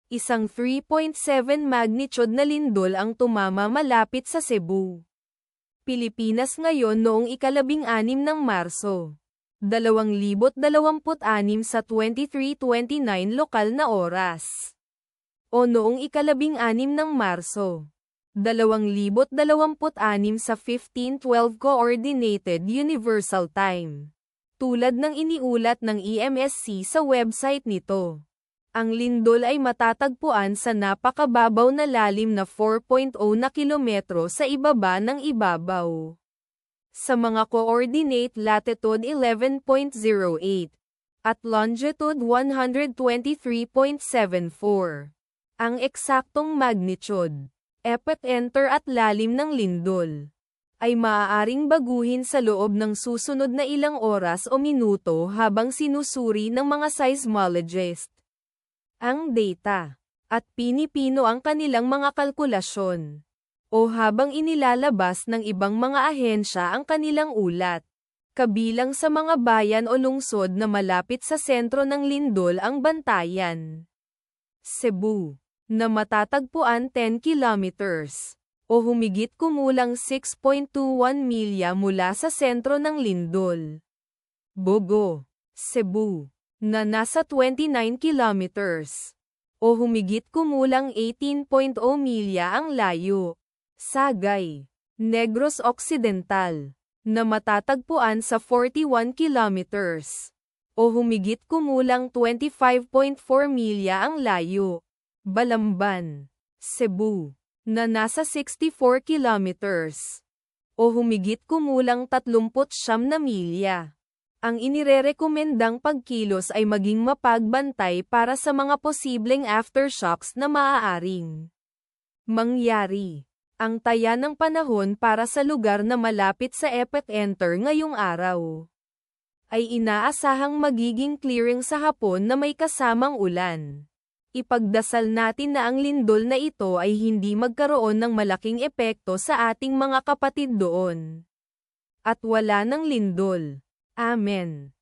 Isang 3.7 magnitude na lindol ang tumama malapit sa Cebu, Pilipinas ngayon noong ika-16 ng Marso, 2026 sa 23:29 lokal na oras. O noong ika-16 ng Marso, 2026 sa 15:12 Coordinated Universal Time. Tulad ng iniulat ng EMSC sa website nito, ang lindol ay matatagpuan sa napakababaw na lalim na 4.0 na kilometro sa ibaba ng ibabaw. Sa mga coordinate latitude 11.08 at longitude 123.74. Ang eksaktong magnitude, epicenter at lalim ng lindol ay maaaring baguhin sa loob ng susunod na ilang oras o minuto habang sinusuri ng mga seismologist ang data, at pinipino ang kanilang mga kalkulasyon, o habang inilalabas ng ibang mga ahensya ang kanilang ulat. Kabilang sa mga bayan o lungsod na malapit sa sentro ng lindol ang Bantayan, Cebu, na matatagpuan 10 kilometers, o humigit kumulang 6.21 milya mula sa sentro ng lindol. Bogo, Cebu, na nasa 29 kilometers, o humigit kumulang 18.0 milya ang layo. Sagay, Negros Occidental, na matatagpuan sa 41 kilometers, o humigit kumulang 25.4 milya ang layo. Balamban, Cebu, na nasa 64 kilometers, o humigit kumulang 39 na milya. Ang inirerekomendang pagkilos ay maging mapagbantay para sa mga posibleng aftershocks na maaaring mangyari. Ang taya ng panahon para sa lugar na malapit sa epicenter ngayong araw ay inaasahang magiging clearing sa hapon na may kasamang ulan. Ipagdasal natin na ang lindol na ito ay hindi magkaroon ng malaking epekto sa ating mga kapatid doon. At wala ng lindol. Amen.